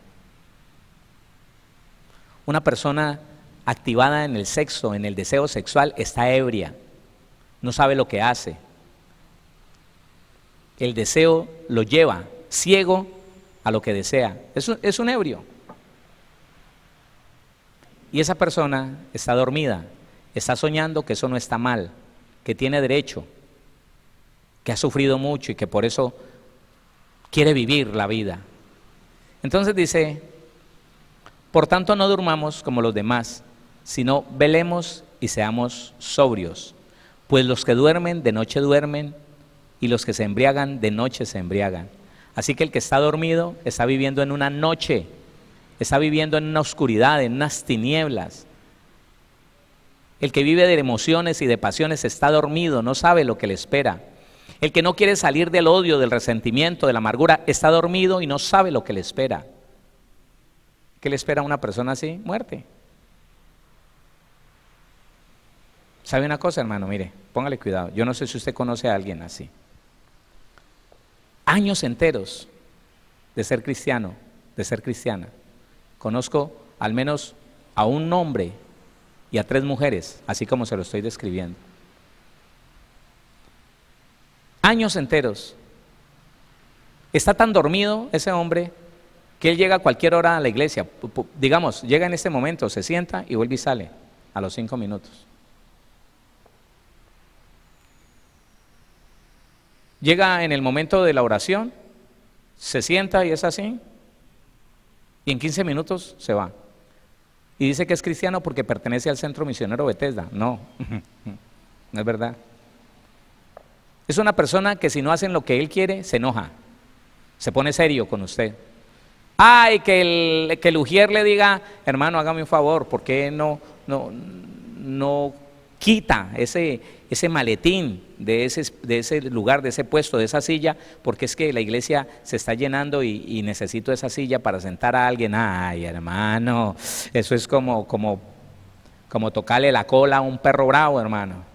Una persona activada en el sexo, en el deseo sexual, está ebria. No sabe lo que hace. El deseo lo lleva ciego a lo que desea. Es un ebrio. Y esa persona está dormida, está soñando que eso no está mal, que tiene derecho, que ha sufrido mucho y que por eso quiere vivir la vida. Entonces dice, por tanto no durmamos como los demás, sino velemos y seamos sobrios. Pues los que duermen, de noche duermen, y los que se embriagan, de noche se embriagan. Así que el que está dormido está viviendo en una noche, está viviendo en una oscuridad, en unas tinieblas. El que vive de emociones y de pasiones está dormido, no sabe lo que le espera. El que no quiere salir del odio, del resentimiento, de la amargura, está dormido y no sabe lo que le espera. ¿Qué le espera a una persona así? Muerte. ¿Sabe una cosa, hermano? Mire, póngale cuidado. Yo no sé si usted conoce a alguien así. Años enteros de ser cristiano, de ser cristiana. Conozco al menos a un hombre y a 3 mujeres, así como se lo estoy describiendo. Años enteros. Está tan dormido ese hombre que él llega a cualquier hora a la iglesia. Digamos, llega en este momento, se sienta y vuelve y sale a los 5 minutos. Llega en el momento de la oración, se sienta y es así, y en 15 minutos se va. Y dice que es cristiano porque pertenece al Centro Misionero Bethesda. No, no es verdad. Es una persona que si no hacen lo que él quiere, se enoja, se pone serio con usted. Ay, que el ujier le diga, hermano, hágame un favor, ¿por qué no quita ese maletín de ese lugar, de ese puesto, de esa silla? Porque es que la iglesia se está llenando y necesito esa silla para sentar a alguien. Ay, hermano, eso es como tocarle la cola a un perro bravo, hermano.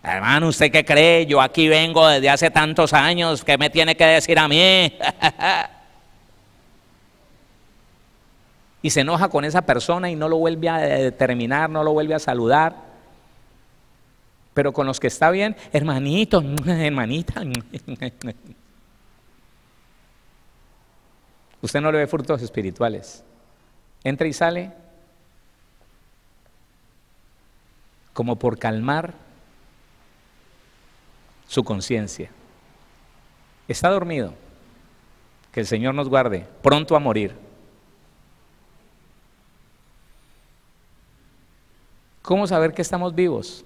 Hermano, ¿usted qué cree? Yo aquí vengo desde hace tantos años, ¿qué me tiene que decir a mí? Y se enoja con esa persona y no lo vuelve a determinar, no lo vuelve a saludar. Pero con los que está bien, hermanito, hermanita. Usted no le ve frutos espirituales. Entra y sale como por calmar su conciencia. Está dormido. Que el Señor nos guarde, pronto a morir. ¿Cómo saber que estamos vivos?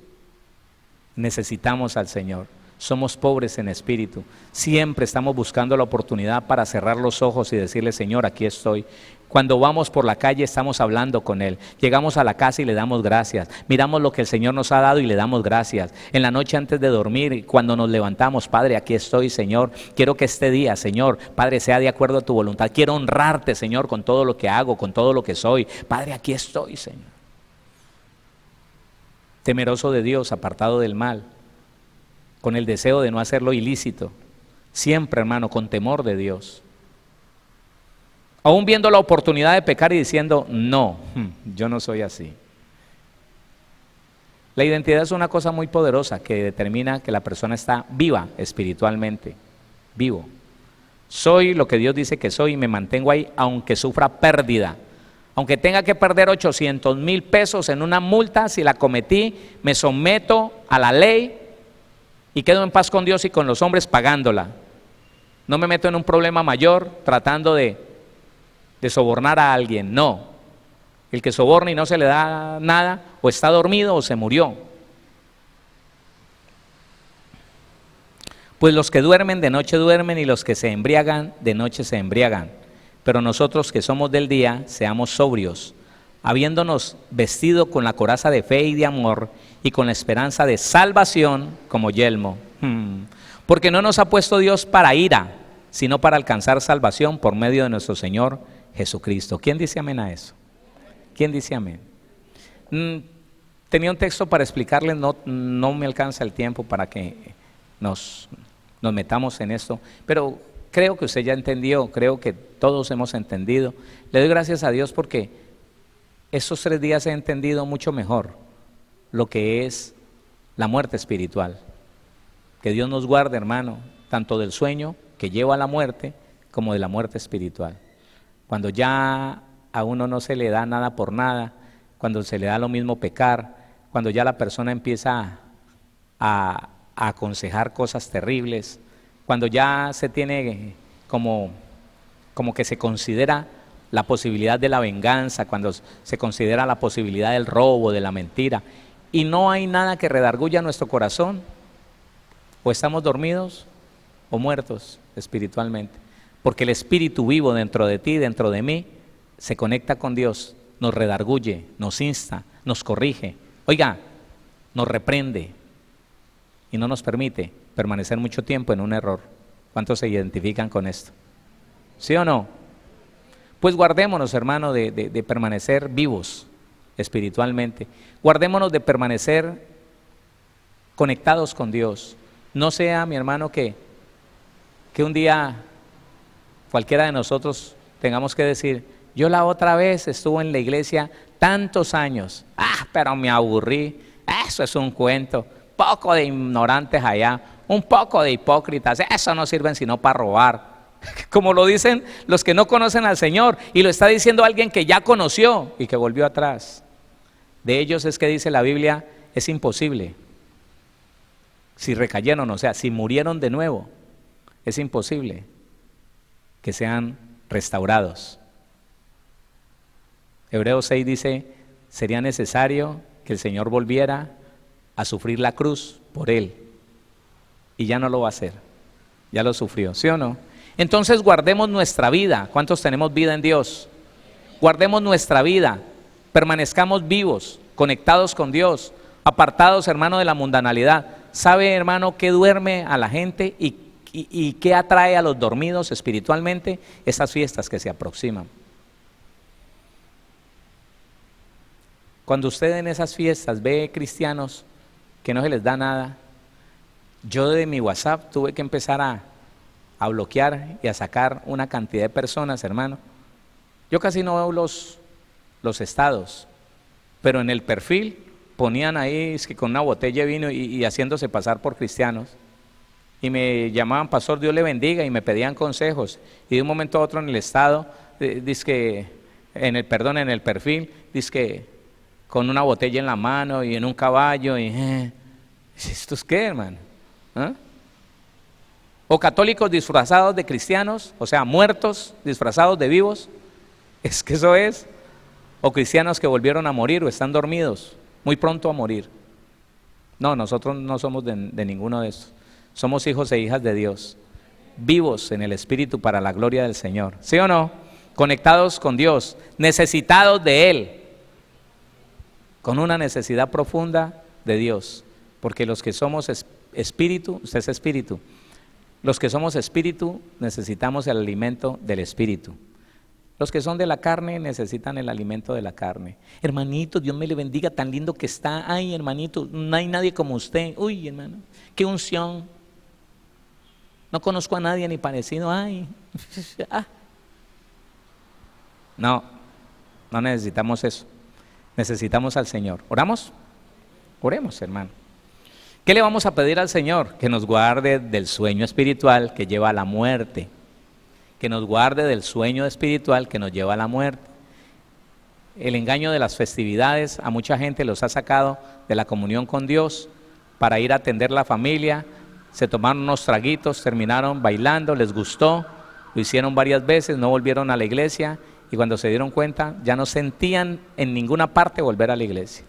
Necesitamos al Señor. Somos pobres en espíritu. Siempre estamos buscando la oportunidad para cerrar los ojos y decirle: Señor, aquí estoy. Cuando vamos por la calle estamos hablando con Él. Llegamos a la casa y le damos gracias. Miramos lo que el Señor nos ha dado y le damos gracias. En la noche antes de dormir, cuando nos levantamos: Padre, aquí estoy, Señor. Quiero que este día, Señor, Padre, sea de acuerdo a tu voluntad. Quiero honrarte, Señor, con todo lo que hago, con todo lo que soy. Padre, aquí estoy, Señor. Temeroso de Dios, apartado del mal, con el deseo de no hacerlo ilícito. Siempre, hermano, con temor de Dios. Aún viendo la oportunidad de pecar y diciendo: no, yo no soy así. La identidad es una cosa muy poderosa que determina que la persona está viva espiritualmente, vivo. Soy lo que Dios dice que soy y me mantengo ahí aunque sufra pérdida. Aunque tenga que perder 800,000 pesos en una multa, si la cometí, me someto a la ley y quedo en paz con Dios y con los hombres pagándola. No me meto en un problema mayor tratando de sobornar a alguien, no. El que soborna y no se le da nada, o está dormido o se murió. Pues los que duermen de noche duermen, y los que se embriagan de noche se embriagan. Pero nosotros que somos del día, seamos sobrios, habiéndonos vestido con la coraza de fe y de amor, y con la esperanza de salvación como yelmo. Porque no nos ha puesto Dios para ira, sino para alcanzar salvación por medio de nuestro Señor Jesucristo. ¿Quién dice amén a eso? ¿Quién dice amén? Tenía un texto para explicarles, no me alcanza el tiempo para que nos metamos en esto, pero creo que usted ya entendió, creo que todos hemos entendido. Le doy gracias a Dios porque estos 3 días he entendido mucho mejor lo que es la muerte espiritual. Que Dios nos guarde, hermano, tanto del sueño que lleva a la muerte como de la muerte espiritual. Cuando ya a uno no se le da nada por nada, cuando se le da lo mismo pecar, cuando ya la persona empieza a aconsejar cosas terribles, cuando ya se tiene como que se considera la posibilidad de la venganza, cuando se considera la posibilidad del robo, de la mentira, y no hay nada que redarguya nuestro corazón, o estamos dormidos o muertos espiritualmente, porque el espíritu vivo dentro de ti, dentro de mí, se conecta con Dios, nos redarguye, nos insta, nos corrige, oiga, nos reprende y no nos permite permanecer mucho tiempo en un error. ¿Cuántos se identifican con esto? ¿Sí o no? Pues guardémonos, hermano, de permanecer vivos espiritualmente. Guardémonos de permanecer conectados con Dios. No sea, mi hermano, que un día cualquiera de nosotros tengamos que decir: yo la otra vez estuve en la iglesia tantos años, pero me aburrí, eso es un cuento, poco de ignorantes allá, un poco de hipócritas, eso no sirven sino para robar. Como lo dicen los que no conocen al Señor, y lo está diciendo alguien que ya conoció y que volvió atrás. De ellos es que dice la Biblia: es imposible. Si recayeron, o sea, si murieron de nuevo, es imposible que sean restaurados. Hebreos 6 dice: sería necesario que el Señor volviera a sufrir la cruz por él, y ya no lo va a hacer, ya lo sufrió, ¿sí o no? Entonces guardemos nuestra vida. ¿Cuántos tenemos vida en Dios? Guardemos nuestra vida, permanezcamos vivos, conectados con Dios, apartados, hermano, de la mundanalidad. ¿Sabe, hermano, qué duerme a la gente y qué atrae a los dormidos espiritualmente? Esas fiestas que se aproximan. Cuando usted en esas fiestas ve cristianos que no se les da nada, yo de mi WhatsApp tuve que empezar a bloquear y a sacar una cantidad de personas, hermano. Yo casi no veo los estados, pero en el perfil ponían ahí es que con una botella de vino y haciéndose pasar por cristianos, y me llamaban: pastor, Dios le bendiga, y me pedían consejos, y de un momento a otro en el estado, en el perfil, que con una botella en la mano y en un caballo, y ¿esto es qué, hermano? o católicos disfrazados de cristianos, o sea, muertos disfrazados de vivos, es que eso es, o cristianos que volvieron a morir o están dormidos, muy pronto a morir. No, nosotros no somos de ninguno de estos, somos hijos e hijas de Dios, vivos en el Espíritu para la gloria del Señor, ¿sí o no? Conectados con Dios, necesitados de Él, con una necesidad profunda de Dios, porque los que somos espíritu, usted es espíritu, los que somos espíritu necesitamos el alimento del Espíritu. Los que son de la carne necesitan el alimento de la carne. Hermanito, Dios me le bendiga, tan lindo que está. Ay, hermanito, no hay nadie como usted. Uy, hermano, qué unción. No conozco a nadie ni parecido. Ay, no necesitamos eso. Necesitamos al Señor. ¿Oramos? Oremos, hermano. ¿Qué le vamos a pedir al Señor? Que nos guarde del sueño espiritual que lleva a la muerte. Que nos guarde del sueño espiritual que nos lleva a la muerte. El engaño de las festividades a mucha gente los ha sacado de la comunión con Dios para ir a atender la familia. Se tomaron unos traguitos, terminaron bailando, les gustó, lo hicieron varias veces, no volvieron a la iglesia y cuando se dieron cuenta ya no sentían en ninguna parte volver a la iglesia.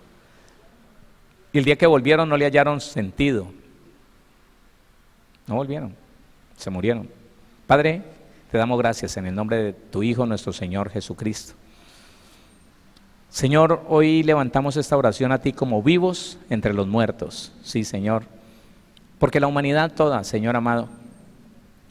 Y el día que volvieron no le hallaron sentido. No volvieron, se murieron. Padre, te damos gracias en el nombre de tu Hijo, nuestro Señor Jesucristo. Señor, hoy levantamos esta oración a ti como vivos entre los muertos. Sí, Señor. Porque la humanidad toda, Señor amado,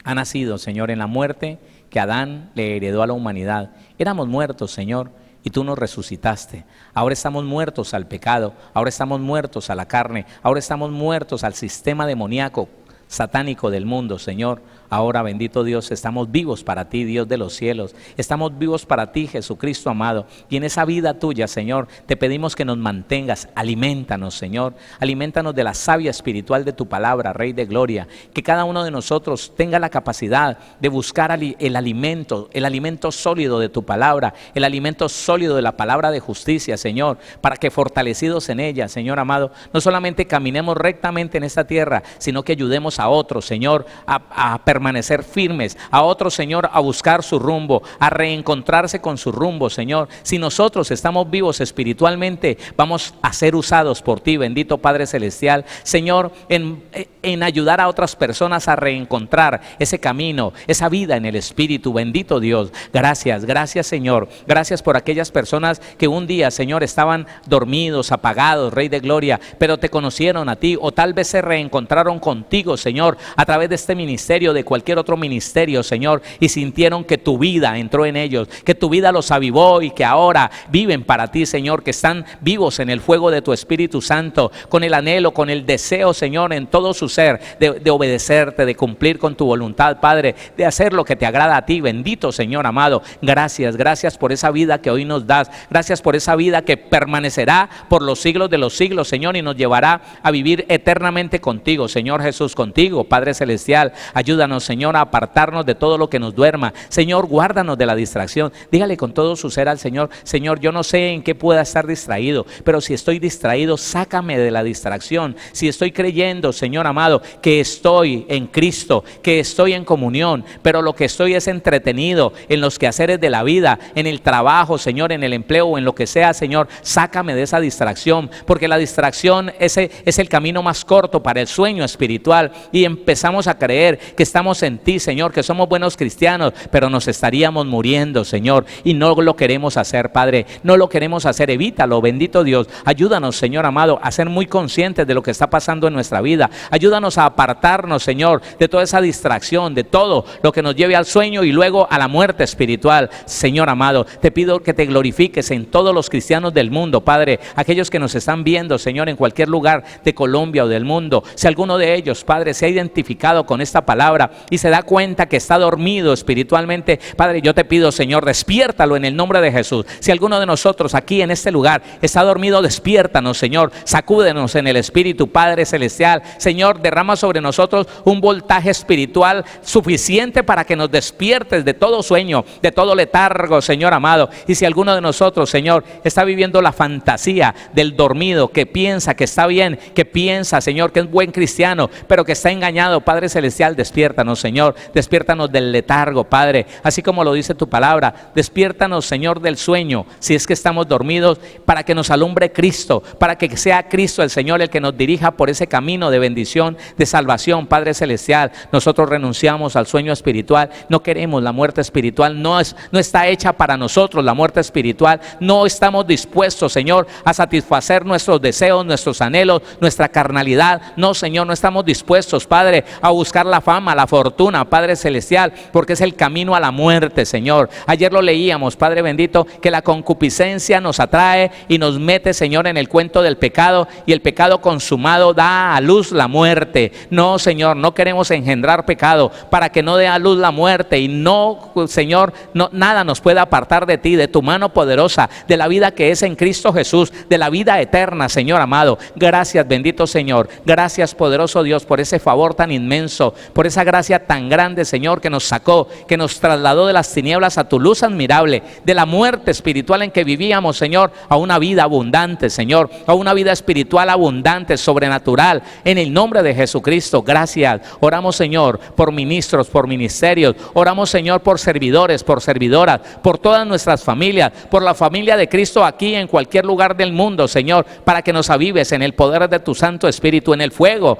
ha nacido, Señor, en la muerte que Adán le heredó a la humanidad. Éramos muertos, Señor, y tú nos resucitaste. Ahora estamos muertos al pecado, ahora estamos muertos a la carne, ahora estamos muertos al sistema demoníaco, satánico del mundo, Señor. Ahora, bendito Dios, estamos vivos para ti, Dios de los cielos. Estamos vivos para ti, Jesucristo amado. Y en esa vida tuya, Señor, te pedimos que nos mantengas. Alimentanos, Señor. Alimentanos de la savia espiritual de tu palabra, Rey de Gloria. Que cada uno de nosotros tenga la capacidad de buscar el alimento sólido de tu palabra, el alimento sólido de la palabra de justicia, Señor, para que fortalecidos en ella, Señor amado, no solamente caminemos rectamente en esta tierra, sino que ayudemos a otros, Señor, a permanecer firmes, a otros, Señor, a buscar su rumbo, a reencontrarse con su rumbo, Señor. Si nosotros estamos vivos espiritualmente, vamos a ser usados por ti, bendito Padre Celestial, Señor, en ayudar a otras personas a reencontrar ese camino, esa vida en el Espíritu, bendito Dios. Gracias, gracias, Señor. Gracias por aquellas personas que un día, Señor, estaban dormidos, apagados, Rey de Gloria, pero te conocieron a ti, o tal vez se reencontraron contigo, Señor, a través de este ministerio, de cualquier otro ministerio, Señor, y sintieron que tu vida entró en ellos, que tu vida los avivó y que ahora viven para ti, Señor, que están vivos en el fuego de tu Espíritu Santo, con el anhelo, con el deseo, Señor, en todo su ser, de obedecerte, de cumplir con tu voluntad, Padre, de hacer lo que te agrada a ti, bendito Señor amado. Gracias, gracias por esa vida que hoy nos das, gracias por esa vida que permanecerá por los siglos de los siglos, Señor, y nos llevará a vivir eternamente contigo, Señor Jesús, contigo, Padre Celestial. Ayúdanos, Señor, a apartarnos de todo lo que nos duerma. Señor, guárdanos de la distracción. Dígale con todo su ser al Señor: Señor, yo no sé en qué pueda estar distraído, pero si estoy distraído, sácame de la distracción. Si estoy creyendo, Señor amado, que estoy en Cristo, que estoy en comunión, pero lo que estoy es entretenido en los quehaceres de la vida, en el trabajo, Señor, en el empleo o en lo que sea, Señor, sácame de esa distracción, porque la distracción es el camino más corto para el sueño espiritual, y empezamos a creer que estamos en ti, Señor, que somos buenos cristianos, pero nos estaríamos muriendo, Señor, y no lo queremos hacer, Padre, no lo queremos hacer. Evítalo, bendito Dios. Ayúdanos, Señor amado, a ser muy conscientes de lo que está pasando en nuestra vida. Ayúdanos a apartarnos, Señor, de toda esa distracción, de todo lo que nos lleve al sueño y luego a la muerte espiritual. Señor amado, te pido que te glorifiques en todos los cristianos del mundo, Padre, aquellos que nos están viendo, Señor, en cualquier lugar de Colombia o del mundo. Si alguno de ellos, Padre, se ha identificado con esta palabra y se da cuenta que está dormido espiritualmente, Padre, yo te pido, Señor, despiértalo en el nombre de Jesús. Si alguno de nosotros aquí en este lugar está dormido, despiértanos, Señor, sacúdenos en el Espíritu, Padre Celestial. Señor, derrama sobre nosotros un voltaje espiritual suficiente para que nos despiertes de todo sueño, de todo letargo, Señor amado. Y si alguno de nosotros, Señor, está viviendo la fantasía del dormido, que piensa que está bien, que piensa, Señor, que es buen cristiano, pero que está engañado, Padre Celestial, despiértanos. despiértanos, Señor, despiértanos del letargo, Padre, así como lo dice tu palabra, despiértanos, Señor, del sueño, si es que estamos dormidos, para que nos alumbre Cristo, para que sea Cristo el Señor el que nos dirija por ese camino de bendición, de salvación, Padre Celestial. Nosotros renunciamos al sueño espiritual, no queremos la muerte espiritual, no está hecha para nosotros la muerte espiritual, no estamos dispuestos, Señor, a satisfacer nuestros deseos, nuestros anhelos, nuestra carnalidad, no, Señor, no estamos dispuestos, Padre, a buscar la fama, la fortuna, Padre Celestial, porque es el camino a la muerte, Señor. Ayer lo leíamos, Padre bendito, que la concupiscencia nos atrae y nos mete, Señor, en el cuento del pecado, y el pecado consumado da a luz la muerte. No, Señor, no queremos engendrar pecado para que no dé a luz la muerte, y no, Señor, no, nada nos pueda apartar de ti, de tu mano poderosa, de la vida que es en Cristo Jesús, de la vida eterna, Señor amado. Gracias, bendito Señor, gracias, poderoso Dios, por ese favor tan inmenso, por esa gracia tan grande, Señor, que nos sacó, que nos trasladó de las tinieblas a tu luz admirable, de la muerte espiritual en que vivíamos, Señor, a una vida abundante, Señor, a una vida espiritual abundante, sobrenatural, en el nombre de Jesucristo. Gracias. Oramos, Señor, por ministros, por ministerios, oramos, Señor, por servidores, por servidoras, por todas nuestras familias, por la familia de Cristo aquí en cualquier lugar del mundo, Señor, para que nos avives en el poder de tu Santo Espíritu, en el fuego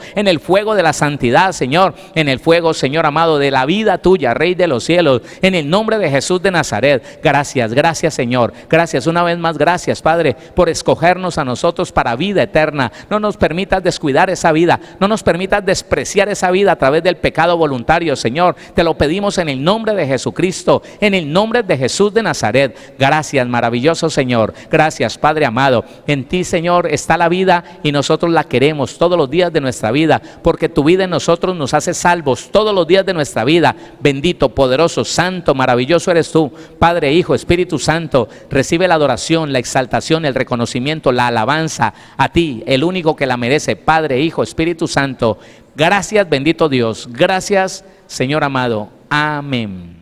de la santidad, Señor, en el fuego, Señor amado, de la vida tuya, Rey de los cielos, en el nombre de Jesús de Nazaret. Gracias, gracias, Señor, gracias una vez más, gracias, Padre, por escogernos a nosotros para vida eterna. No nos permitas descuidar esa vida, no nos permitas despreciar esa vida a través del pecado voluntario, Señor, te lo pedimos en el nombre de Jesucristo, en el nombre de Jesús de Nazaret. Gracias, maravilloso Señor, gracias, Padre amado. En ti, Señor, está la vida y nosotros la queremos todos los días de nuestra vida, porque tu vida en nosotros nos hace salvos todos los días de nuestra vida. Bendito, poderoso, santo, maravilloso eres tú, Padre, Hijo, Espíritu Santo. Recibe la adoración, la exaltación, el reconocimiento, la alabanza a ti, el único que la merece, Padre, Hijo, Espíritu Santo. Gracias, bendito Dios, gracias, Señor amado. Amén.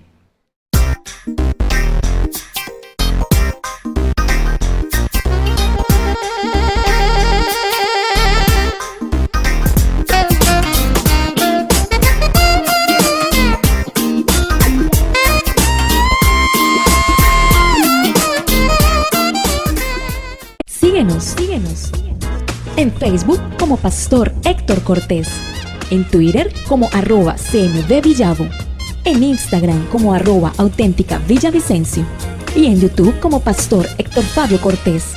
Síguenos en Facebook como Pastor Héctor Cortés, en Twitter como @CMVVillavo, en Instagram como @auténtica Villavicencio y en YouTube como Pastor Héctor Fabio Cortés.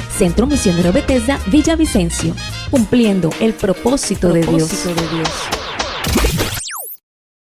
Centro Misionero Bethesda Villavicencio, cumpliendo el propósito de Dios.